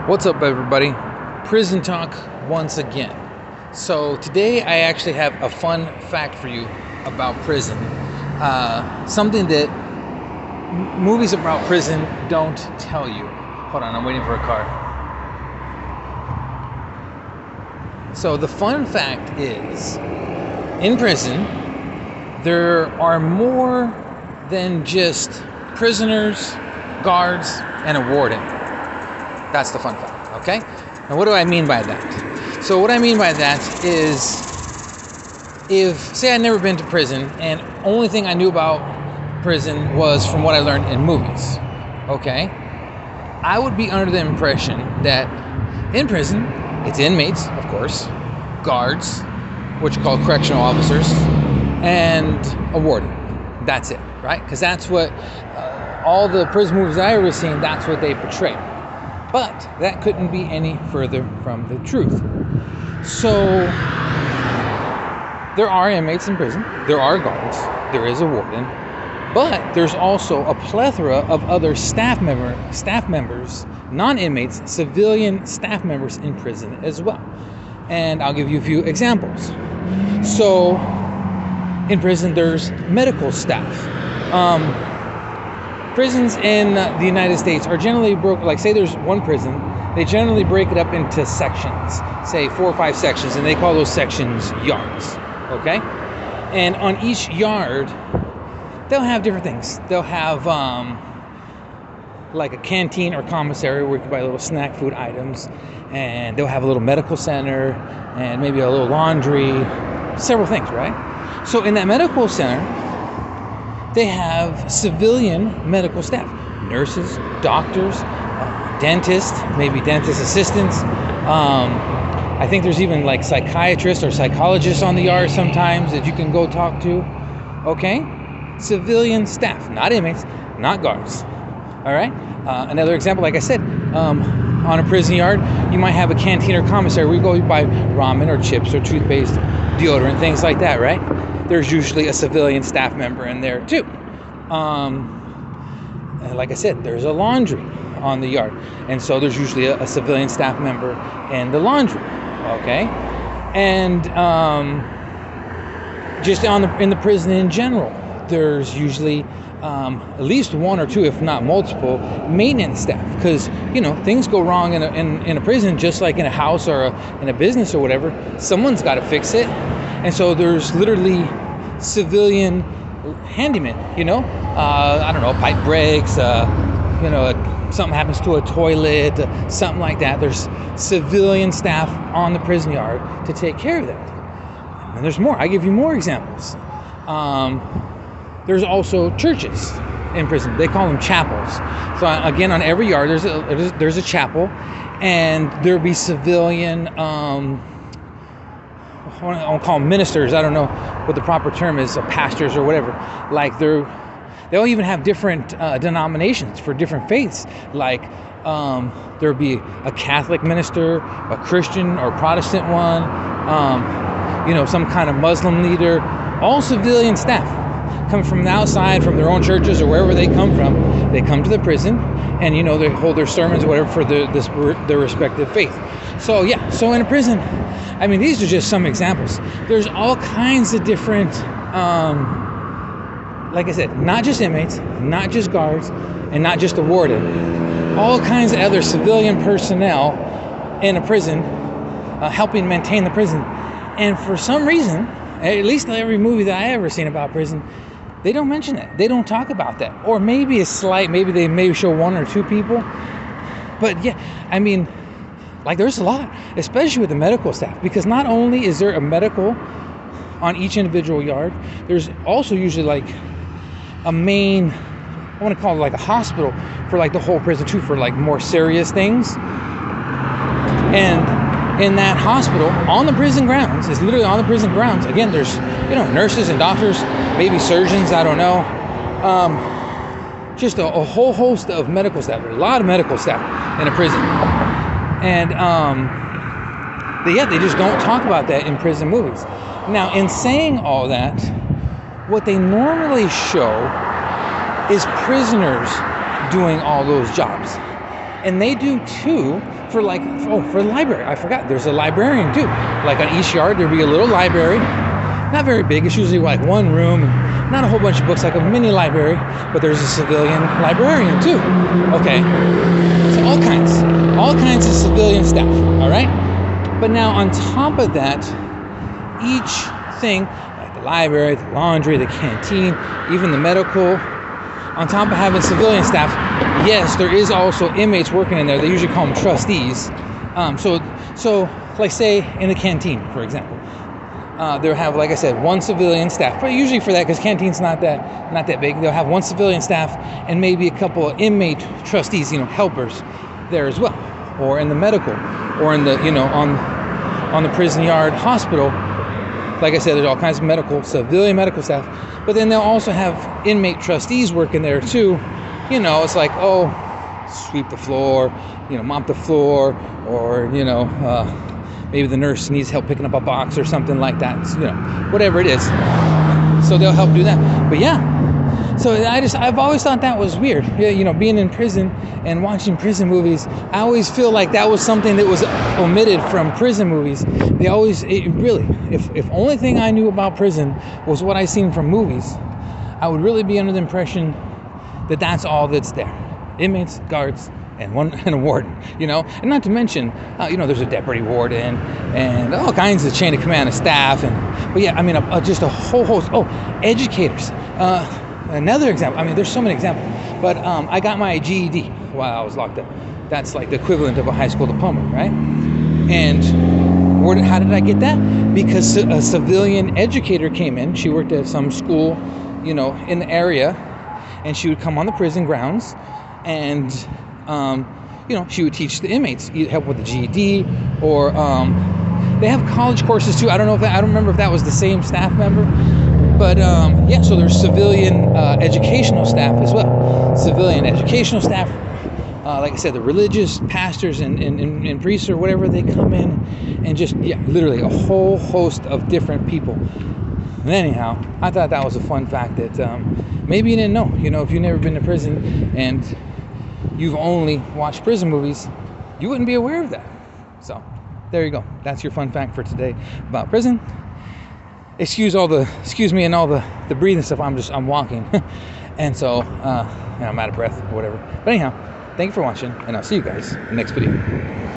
What's up, everybody? Prison talk once again. So today I actually have a fun fact for you about prison. Something that movies about prison don't tell you. Hold on, I'm waiting for a car. So the fun fact is, in prison, there are more than just prisoners, guards, and a warden. That's the fun fact, okay? Now, what do I mean by that? So what I mean by that is, say I'd never been to prison, and only thing I knew about prison was from what I learned in movies, okay? I would be under the impression that in prison, it's inmates, of course, guards, which are called correctional officers, and a warden. That's it, right? Because that's what all the prison movies I've ever seen, that's what they portray. But that couldn't be any further from the truth. So there are inmates in prison, there are guards, there is a warden, but there's also a plethora of other staff members, non-inmates, civilian staff members in prison as well. And I'll give you a few examples. So in prison, there's medical staff. Prisons in the United States are generally broken, like say there's one prison, they generally break it up into sections, say 4 or 5 sections, and they call those sections yards, okay? And on each yard, they'll have different things. They'll have like a canteen or commissary where you can buy little snack food items, and they'll have a little medical center, and maybe a little laundry, several things, right? So in that medical center, they have civilian medical staff, nurses, doctors, dentists, maybe dentist assistants. I think there's even like psychiatrists or psychologists on the yard sometimes that you can go talk to. Okay? Civilian staff, not inmates, not guards. All right? Another example, like I said, on a prison yard, you might have a canteen or commissary where you go buy ramen or chips or toothpaste, deodorant, things like that, right? There's usually a civilian staff member in there too. And like I said, there's a laundry on the yard, and so there's usually a civilian staff member in the laundry. Okay, and just in the prison in general, there's usually at least 1 or 2, if not multiple, maintenance staff, because things go wrong in a prison, just like in a house or in a business or whatever. Someone's got to fix it. And so there's literally civilian handymen, I don't know, pipe breaks, something happens to a toilet, something like that. There's civilian staff on the prison yard to take care of that. And there's more. I give you more examples. There's also churches in prison. They call them chapels. So again, on every yard, there's a chapel, and there'll be civilian, I'll call them ministers. I don't know what the proper term is, pastors or whatever. Like they'll even have different denominations for different faiths. Like there'll be a Catholic minister, a Christian or Protestant one, some kind of Muslim leader. All civilian staff come from the outside, from their own churches or wherever they come from. They come to the prison, and they hold their sermons or whatever for their respective faith. So in a prison, I mean, these are just some examples. There's all kinds of different, like I said, not just inmates, not just guards, and not just the warden. All kinds of other civilian personnel in a prison helping maintain the prison. And for some reason, at least in every movie that I ever seen about prison, they don't mention it. They don't talk about that. Or maybe it's slight, maybe they may show 1 or 2 people. But yeah, I mean, like there's a lot, especially with the medical staff, because not only is there a medical on each individual yard, there's also usually like a main, I want to call it like a hospital for like the whole prison too, for like more serious things. And in that hospital, on the prison grounds, it's literally on the prison grounds. Again, there's nurses and doctors, maybe surgeons, I don't know. Just a whole host of medical staff. There's a lot of medical staff in a prison. And they just don't talk about that in prison movies. Now, in saying all that, what they normally show is prisoners doing all those jobs. And they do too for for the library. I forgot, there's a librarian too. Like on East Yard, there'd be a little library, not very big. It's usually like one room, and not a whole bunch of books, like a mini library. But there's a civilian librarian too. Okay, so all kinds of civilian staff. All right. But now on top of that, each thing, like the library, the laundry, the canteen, even the medical, on top of having civilian staff, yes, there is also inmates working in there. They usually call them trustees. So like say in the canteen, for example, they'll have, like I said, one civilian staff. But usually for that, because canteen's not that big, they'll have one civilian staff and maybe a couple of inmate trustees, helpers there as well, or in the medical, or in the on the prison yard hospital. Like I said, there's all kinds of civilian medical staff, but then they'll also have inmate trustees working there too. It's like, oh, sweep the floor, mop the floor, or maybe the nurse needs help picking up a box or something like that. So, whatever it is. So they'll help do that. But yeah, so I've always thought that was weird. Being in prison and watching prison movies, I always feel like that was something that was omitted from prison movies. If only thing I knew about prison was what I seen from movies, I would really be under the impression that that's all that's there. Inmates, guards, and a warden, and not to mention, there's a deputy warden and all kinds of chain of command of staff, but yeah, just a whole host. Oh, educators. Another example. There's so many examples, but I got my GED while I was locked up. That's like the equivalent of a high school diploma, right? And how did I get that? Because a civilian educator came in. She worked at some school, in the area, and she would come on the prison grounds, and she would teach the inmates, help with the GED, or they have college courses too. I don't remember if that was the same staff member, but so there's civilian educational staff as well. Civilian educational staff, like I said, the religious pastors and priests or whatever, they come in, and just literally a whole host of different people. And anyhow, I thought that was a fun fact that maybe you didn't know. If you've never been to prison and you've only watched prison movies, you wouldn't be aware of that. So there you go. That's your fun fact for today about prison. Excuse me and all the breathing stuff. I'm walking, and so I'm out of breath or whatever. But anyhow, thank you for watching, and I'll see you guys in the next video.